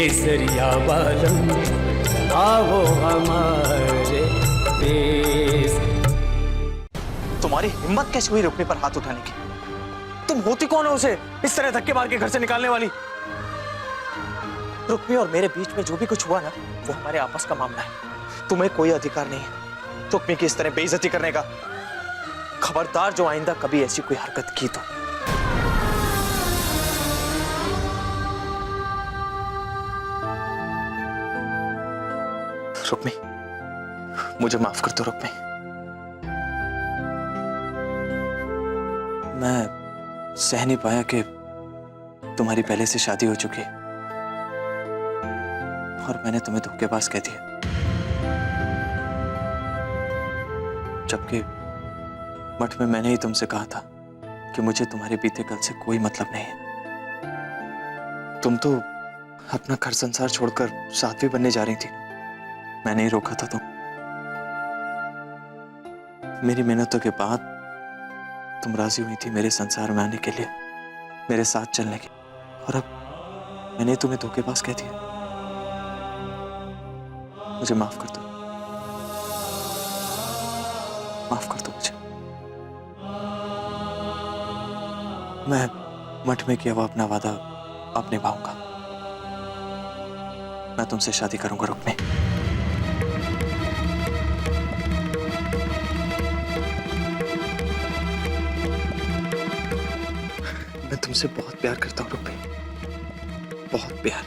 केसरिया बालम आओ हमारे देश। तुम्हारी हिम्मत कैसे हुई रुक्मी पर हाथ उठाने की? तुम होती कौन हो उसे इस तरह धक्के मार के घर से निकालने वाली? रुक्मी और मेरे बीच में जो भी कुछ हुआ ना, वो हमारे आपस का मामला है। तुम्हें कोई अधिकार नहीं है रुक्मी की इस तरह बेइज्जती करने का। खबरदार जो आइंदा कभी ऐसी कोई हरकत की तो। रुक्मी, मुझे माफ कर दो रुक्मी। मैं सह नहीं पाया कि तुम्हारी पहले से शादी हो चुकी है और मैंने तुम्हें धोखेबाज कह दिया, जबकि मठ में मैंने ही तुमसे कहा था कि मुझे तुम्हारे बीते कल से कोई मतलब नहीं है। तुम तो अपना घर संसार छोड़कर साध्वी बनने जा रही थी, मैंने ही रोका था। तुम मेरी मेहनतों के बाद तुम राजी हुई थी मेरे संसार में आने के लिए, मेरे साथ चलने की, और अब मैंने तुम्हें धोखेबाज कह दिया। मुझे माफ कर दो, माफ कर दो मुझे। मैं मठ में किया हुआ अपना वादा अब निभाऊंगा। मैं तुमसे शादी करूंगा रुक्मी। मैं तुमसे बहुत प्यार करता हूं रुक्मी, बहुत प्यार।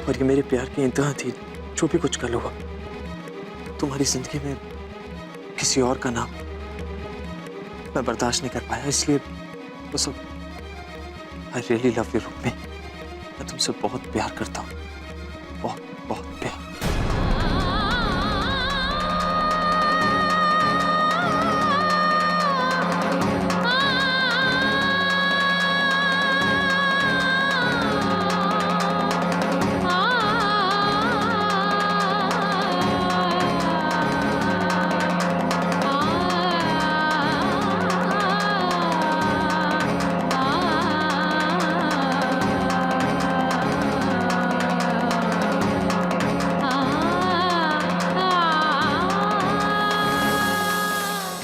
और ये मेरे प्यार की इंतहा थी। जो भी कुछ कल हुआ, तुम्हारी जिंदगी में किसी और का नाम मैं बर्दाश्त नहीं कर पाया, इसलिए वो सब। I really love you Rukmi. मैं तुमसे बहुत प्यार करता हूँ, बहुत बहुत प्यार।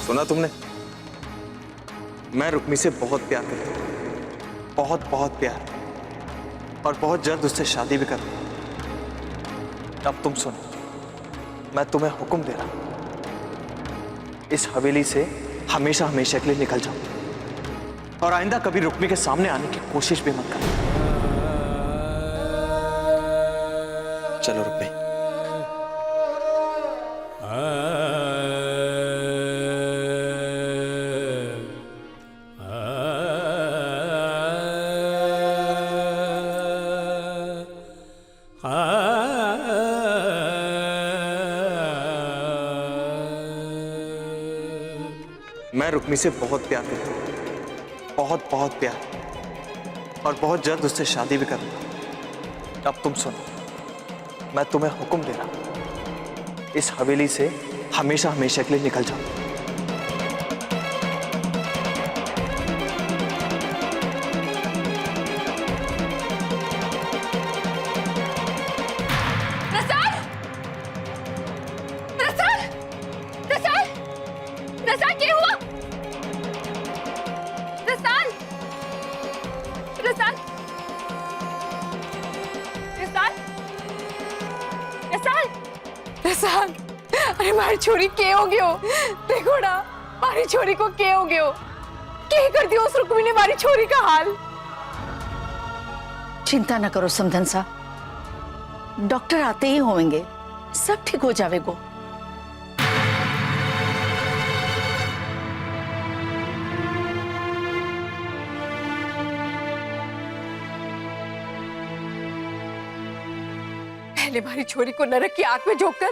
सुना तुमने? मैं रुक्मी से बहुत प्यार करता हूं, बहुत बहुत प्यार, और बहुत जल्द उससे शादी भी करूंगा। अब तुम सुनो, मैं तुम्हें हुक्म दे रहा हूं, इस हवेली से हमेशा हमेशा के लिए निकल जाओ और आइंदा कभी रुक्मी के सामने आने की कोशिश भी मत करना। चलो रुक्मी। मैं रुक्मी से बहुत प्यार करता हूँ, बहुत बहुत प्यार, और बहुत जल्द उससे शादी भी करूंगा। अब तुम सुनो, मैं तुम्हें हुक्म दे रहा हूं, इस हवेली से हमेशा हमेशा के लिए निकल जाओ। अरे मारी छोरी के हो गयो? देखो ना, मारी छोरी को के हो गयो? के कर दियो उस रुक्मी ने मारी छोरी का हाल? चिंता न करो समधन साहब, डॉक्टर आते ही होंगे, सब ठीक हो जाएगो। पहले मारी छोरी को नरक की आंख में झोंककर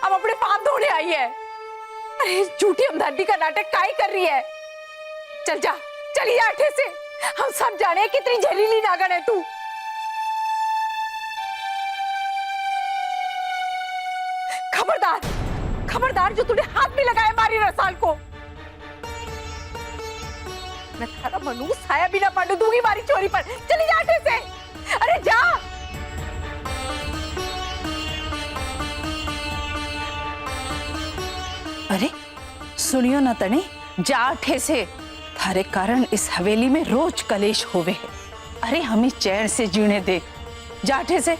अब अपने पाप धोने आई है। अरे झूठी हमदर्दी का नाटक काहे कर रही है? चल जा, चली जा अठे से। हम सब जाने कितनी जहरीली नागन है तू। खबरदार, खबरदार जो तूने हाथ में लगाया मारी रसाल को। मैं थारा मनूस छाया भी ना पड़ने दूंगी मारी चोरी पर। चली जा आटे से, अरे जा। अरे सुनियो ना तने, जा उठे से। थारे कारण इस हवेली में रोज कलेश होवे है। अरे हमें चैन से जीने दे, जा उठे से।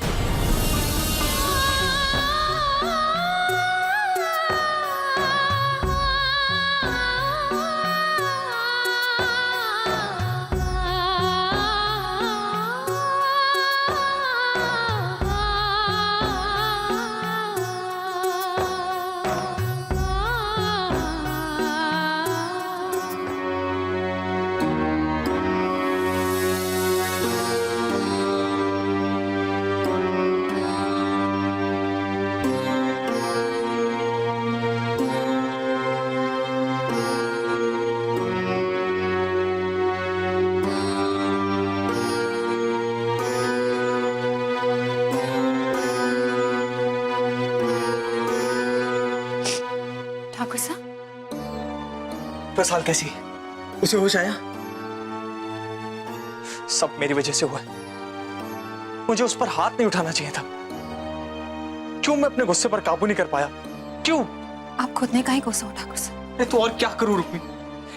ठाकुर साहब, प्रसाद कैसी है? उसे होश आया? सब मेरी वजह से हुआ। मुझे उस पर हाथ नहीं उठाना चाहिए था। क्यों मैं अपने गुस्से पर काबू नहीं कर पाया? क्यों? आप खुद ने काहे गुस्सा हो ठाकुर साहब? अरे तो और क्या करूं रुक्मी?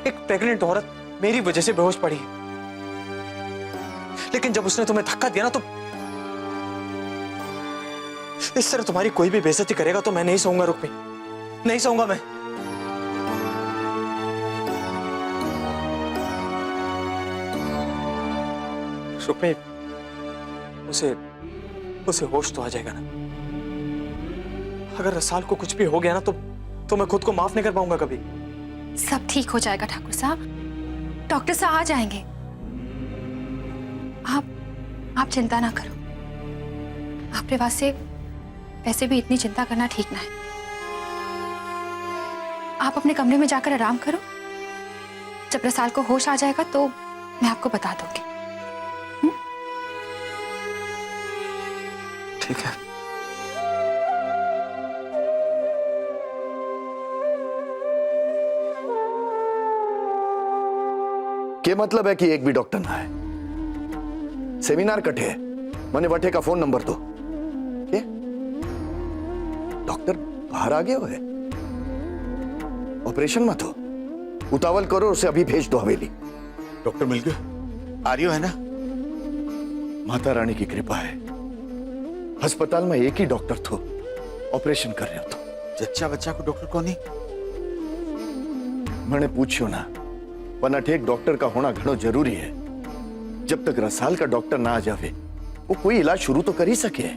एक प्रेग्नेंट औरत मेरी वजह से बेहोश पड़ी है। लेकिन जब उसने तुम्हें धक्का दिया ना, तो इस तरह तुम्हारी कोई भी बेइज्जती करेगा तो मैं नहीं सहूंगा रुक्मी, नहीं सहूंगा मैं। रुक्मी, उसे होश तो आ जाएगा ना। अगर रसाल को कुछ भी हो गया ना, तो मैं खुद को माफ नहीं कर पाऊंगा कभी। सब ठीक हो जाएगा ठाकुर साहब, डॉक्टर साहब आ जाएंगे। आप चिंता ना करो। आपके वास्ते वैसे भी इतनी चिंता करना ठीक ना है। आप अपने कमरे में जाकर आराम करो। जब रसाल को होश आ जाएगा तो मैं आपको बता दूंगी। ठीक है। के मतलब है कि एक भी डॉक्टर ना है? सेमिनार कटे है, मने वठे का फोन नंबर दो। के डॉक्टर बाहर आ गए हो है? ऑपरेशन मत हो, उतावल करो, उसे अभी भेज दो हवेली। डॉक्टर मिल गया? आर्यो है ना? माता रानी की कृपा है। अस्पताल में एक ही डॉक्टर थो, ऑपरेशन कर रहे हो तो। जच्चा बच्चा को डॉक्टर कौन? मैंने पूछो ना, वरना एक डॉक्टर का होना घणो जरूरी है। जब तक रसाल का डॉक्टर ना आ जावे, वो कोई इलाज शुरू तो कर ही सके।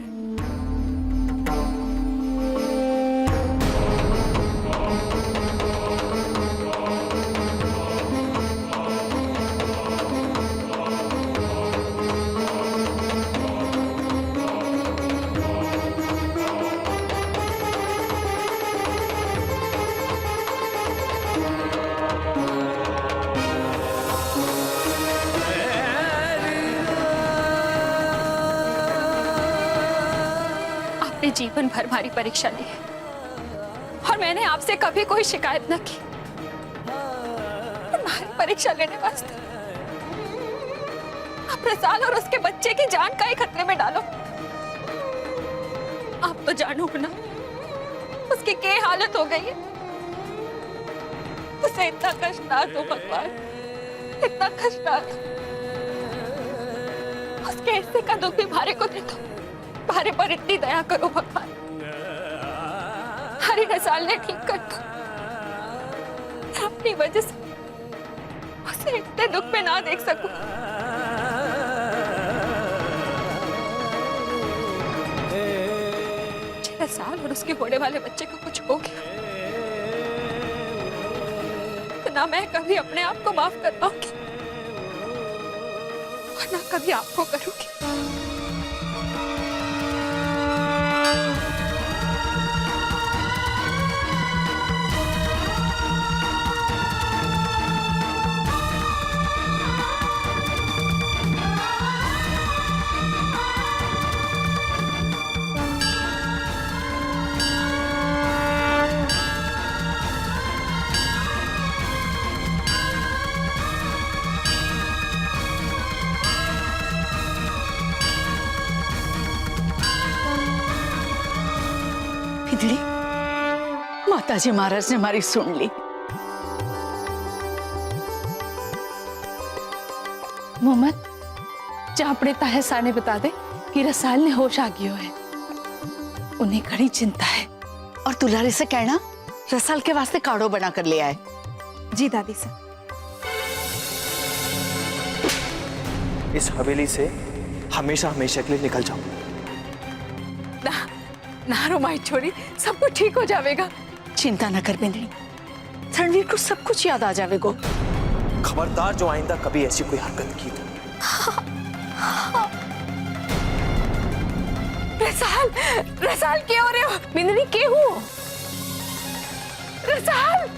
जीवन भर हमारी परीक्षा ली है और मैंने आपसे कभी कोई शिकायत न की। हमारी परीक्षा लेने वास्ते आप रसाल और उसके बच्चे की जान का ही खतरे में डालो। आप तो जानो ना उसकी क्या हालत हो गई है। उसे इतना कष्ट ना दो भगवान, इतना कष्ट ना दो। उसके हिस्से का दुख भी भारे को दे दो। भारे पर इतनी दया करो भगवान। हरी रसाल ने ठीक कर दो। अपनी वजह से उसे इतने दुख में ना देख सकूं। रसाल और उसके होने वाले बच्चे को कुछ हो गया तो ना मैं कभी अपने आप को माफ कर पाऊंगी और ना कभी आपको करूंगी। बिगड़ी, माताजी महाराज ने हमारी सुन ली। मोहम्मद, जा अपने ताहे साने बता दे कि रसाल ने होश आ गयो है। उन्हें घड़ी चिंता है। और दुलारी से कहना रसाल के वास्ते काढ़ो बना कर ले आए। जी दादी से। इस हवेली से हमेशा हमेशा के लिए निकल जाओ। ना रो माई छोरी, सब कुछ ठीक हो जाएगा। चिंता न कर बिंदनी, रणवीर को सब कुछ याद आ जाएगा। खबरदार जो आइंदा कभी ऐसी कोई हरकत की हो। रसाल, रसाल क्या हो रहे हो? बिंदनी क्या हुआ? रसाल,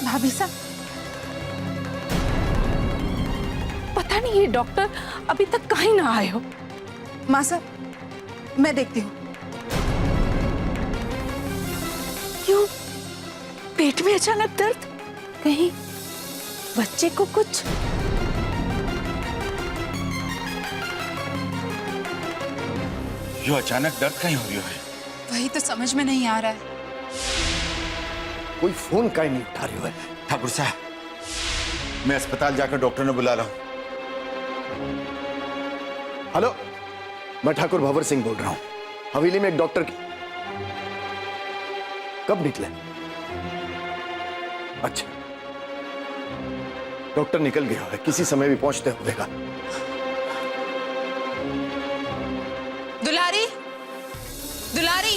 भाभी साहब, पता नहीं ये डॉक्टर अभी तक कहीं ना आए हो। माँ साहब, मैं देखती हूँ। क्यों? पेट में अचानक दर्द? कहीं बच्चे को कुछ? यो अचानक दर्द कहीं हो रही है? वही तो समझ में नहीं आ रहा है। कोई फोन काहे नहीं उठा रही है? ठाकुर साहब, मैं अस्पताल जाकर डॉक्टर ने बुला रहा हूँ। हेलो, मैं ठाकुर भंवर सिंह बोल रहा हूं। हवेली में एक डॉक्टर की। कब निकले? अच्छा, डॉक्टर निकल गया है, किसी समय भी पहुंचते होगा। दुलारी, दुलारी,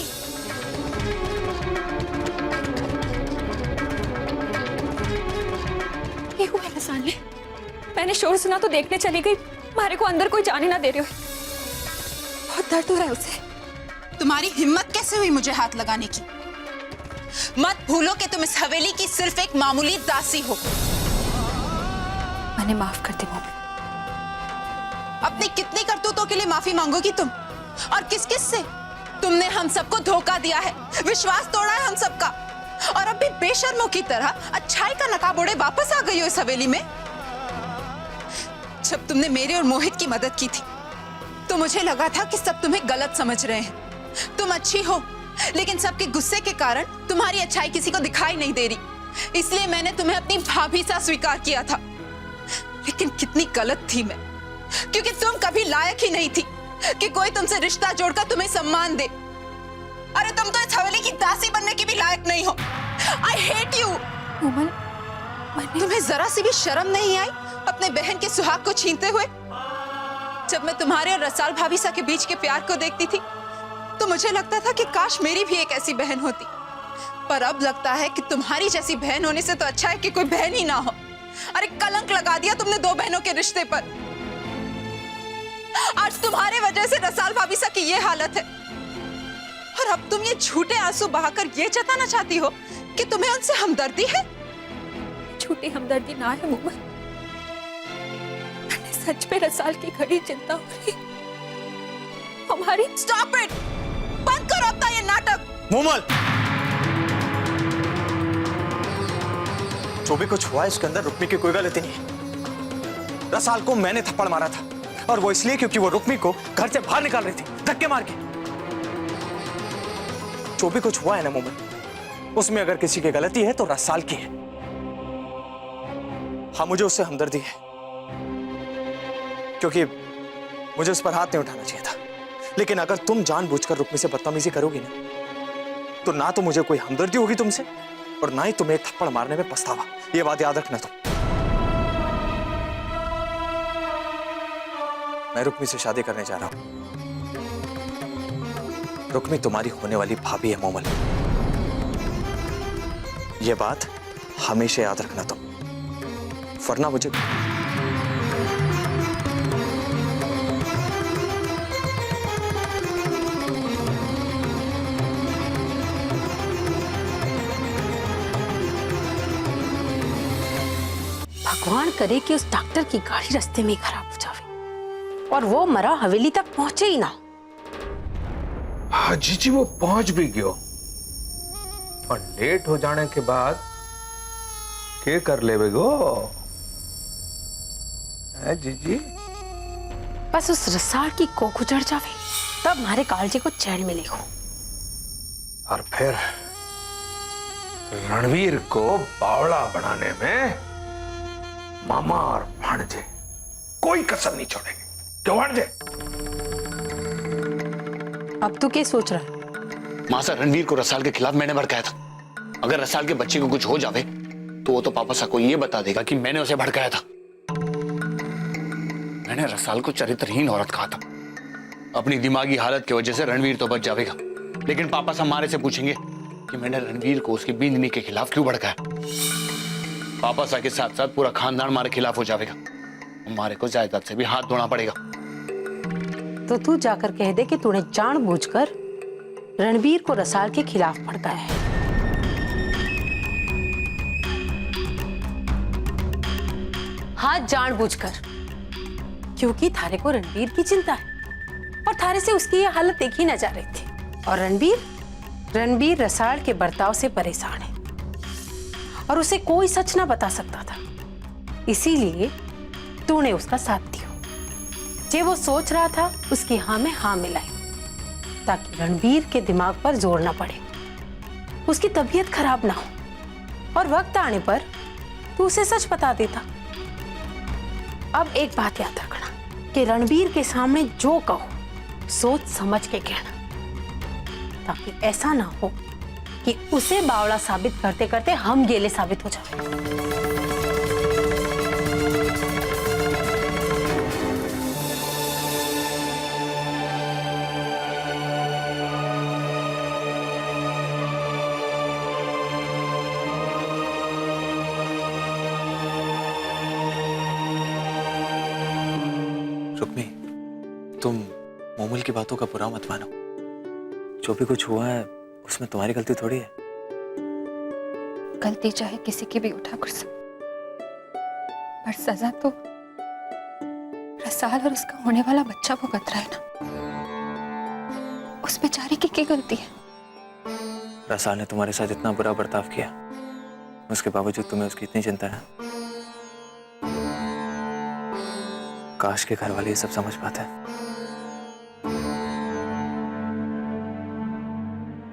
ये हुआ है साले। मैंने शोर सुना तो देखने चली गई। हमारे को अंदर कोई जाने ना दे रहे हो। बहुत दर्द हो रहा है उसे। तुम्हारी हिम्मत कैसे हुई मुझे हाथ लगाने की? मत भूलो कि तुम इस हवेली की सिर्फ एक मामूली दासी हो। मैंने माफ कर दी मम्मी। अपनी कितनी करतूतों के लिए माफी मांगोगी तुम? और किस किस से? तुमने हम सबको धोखा दिया है, विश्वास तोड़ा है हम सबका, और अब भी बेशर्मों की तरह अच्छाई का नकाब ओढ़े वापस आ गई हो इस हवेली में। जब तुमने मेरे और मोहित की मदद की थी तो मुझे लगा था कि सब तुम्हें गलत समझ रहे हैं। तुम अच्छी हो, लेकिन सबके गुस्से के कारण तुम्हारी अच्छाई किसी को दिखाई नहीं दे रही। इसलिए मैंने तुम्हें अपनी भाभी सा स्वीकार किया था। लेकिन कितनी गलत थी मैं, क्योंकि तुम कभी लायक ही नहीं थी कि कोई तुमसे रिश्ता जोड़कर तुम्हें सम्मान दे। अरे तुम तो इस हवेली की दासी बनने की भी लायक नहीं हो। I hate you. तुम्हें जरा सी भी शर्म नहीं आई अपने बहन के सुहाग को छीनते हुए? जब मैं तुम्हारे और रसाल भाभी सा के बीच के प्यार को देखती थी तो मुझे लगता था कि काश मेरी भी एक ऐसी बहन होती। पर अब लगता है कि तुम्हारी जैसी बहन होने से तो अच्छा है कि कोई बहन ही ना हो। अरे कलंक लगा दिया तुमने दो बहनों के रिश्ते पर। आज तुम्हारे वजह से रसाल भाभी सा की ये हालत है, और अब तुम ये झूठे आंसू बहाकर ये जताना चाहती हो कि तुम्हें उनसे हमदर्दी है। झूठी हमदर्दी ना है मोहम्मद। मैंने सच में रसाल की घड़ी चिंता हो रही हमारी। स्टॉप इट, बंद करो अपना ये नाटक। मोमल, जो भी कुछ हुआ है उसके अंदर रुक्मी की कोई गलती नहीं है। रसाल को मैंने थप्पड़ मारा था, और वो इसलिए क्योंकि वो रुक्मी को घर से बाहर निकाल रही थी धक्के मार के। जो भी कुछ हुआ है ना मोमल, उसमें अगर किसी की गलती है तो रसाल की है। हाँ, मुझे उससे हमदर्दी है, क्योंकि मुझे उस पर हाथ नहीं उठाना चाहिए था। लेकिन अगर तुम जानबूझकर रुक्मी से बदतमीजी करोगी ना, तो ना तो मुझे कोई हमदर्दी होगी तुमसे, और ना ही तुम्हें थप्पड़ मारने में पछतावा। ये बात याद रखना तुम। मैं रुक्मी से शादी करने जा रहा हूं। रुक्मी तुम्हारी होने वाली भाभी है मोमल। ये बात हमेशा याद रखना तुम, वरना मुझे भगवान करे कि उस डॉक्टर की गाड़ी रास्ते में ही खराब हो जावे और वो मरा हवेली तक पहुंचे ही ना। हाँ जीजी, वो पहुंच भी गयो, और लेट हो जाने के बाद के कर लेवे गो? है जीजी? बस उस रसाल की कोख उजड़ जावे तब हमारे कालजे को चैन मिलेगा। और फिर रणवीर को बावड़ा बनाने में मामा और भांजे कोई कसर नहीं छोड़ेंगे। क्यों भांजे? अब तू क्या सोच रहा है? मां सर, रणवीर को रसाल के खिलाफ मैंने भड़काया था। अगर रसाल के बच्चे को कुछ हो जावे तो वो तो पापा सा को ये बता देगा कि मैंने उसे भड़काया था। मैंने रसाल को चरित्रहीन औरत कहा था। अपनी दिमागी हालत की वजह से रणवीर तो बच जाएगा, लेकिन पापा सा हमारे से पूछेंगे कि मैंने रणवीर को उसकी बिंदनी के खिलाफ क्यों भड़काया। पापा सा के साथ साथ पूरा खानदान हमारे खिलाफ हो जाएगा। हमारे को जायदाद से भी हाथ धोना पड़ेगा। तो तू जाकर कह दे कि तूने जानबूझकर रणवीर को रसाल के खिलाफ भड़काया है। हाँ, जानबूझकर, क्योंकि थारे को रणवीर की चिंता है और थारे से उसकी ये हालत देखी न जा रही थी। और रणवीर रसाल के बर्ताव से परेशान है और उसे कोई सच ना बता सकता था, इसीलिए तूने उसका साथ दिया। जे वो सोच रहा था उसकी हाँ में हाँ मिलाई, ताकि रणवीर के दिमाग पर जोर ना पड़े, उसकी तबीयत खराब ना हो और वक्त आने पर तू उसे सच बता देता। अब एक बात याद रखना कि रणवीर के सामने जो कहो सोच समझ के कहना, ताकि ऐसा ना हो कि उसे बावड़ा साबित करते करते हम गेले साबित हो जाए। रुक्मी, तुम मोमल की बातों का बुरा मत मानो। जो भी कुछ हुआ है उसमें तुम्हारी गलती थोड़ी है। गलती चाहे किसी की भी उठा कर सकते, पर सजा तो रसाल और उसका होने वाला बच्चा भुगत रहा है ना। उस बेचारे की क्या गलती है? रसाल ने तुम्हारे साथ इतना बुरा बर्ताव किया, उसके बावजूद तुम्हें उसकी इतनी चिंता है। काश के घर वाले ये सब समझ पाते।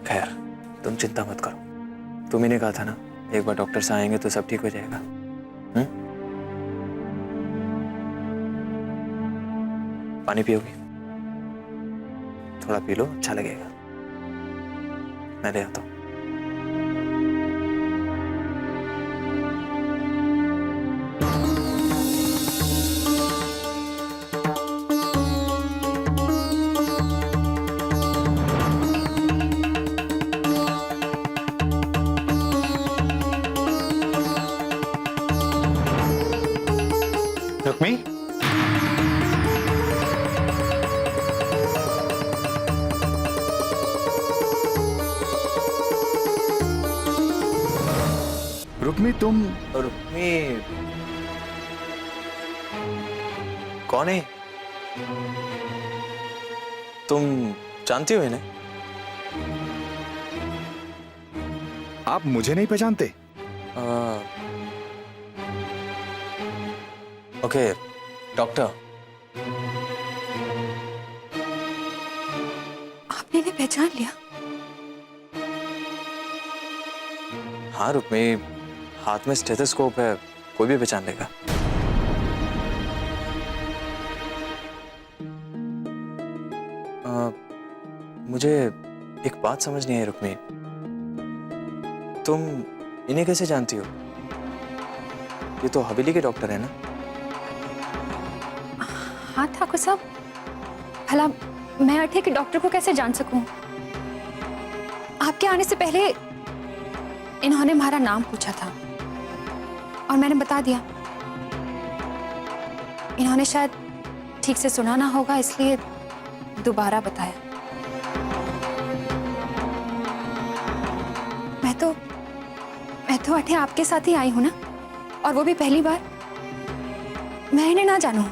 खैर, तुम चिंता मत करो। तुम ही ने कहा था ना, एक बार डॉक्टर से आएंगे तो सब ठीक हो जाएगा। पानी पियोगी? थोड़ा पी लो, अच्छा लगेगा। मैं ले आता हूँ। रुक्मी, रुक्मी तुम रुक्मी कौन है? तुम जानती हो इन्हें? आप मुझे नहीं पहचानते? Okay, doctor. आपने इन्हें पहचान लिया? हाँ रुक्मी, हाथ में स्टेथोस्कोप है, कोई भी पहचान लेगा। मुझे एक बात समझ नहीं आई रुक्मी, तुम इन्हें कैसे जानती हो? ये तो हवेली के डॉक्टर है ना? हाँ ठाकुर साहब, भला मैं अठे के डॉक्टर को कैसे जान सकूं? आपके आने से पहले इन्होंने हमारा नाम पूछा था और मैंने बता दिया। इन्होंने शायद ठीक से सुना ना होगा, इसलिए दोबारा बताया। मैं तो अठे आपके साथ ही आई हूं ना, और वो भी पहली बार। मैं इन्हें ना जानूं।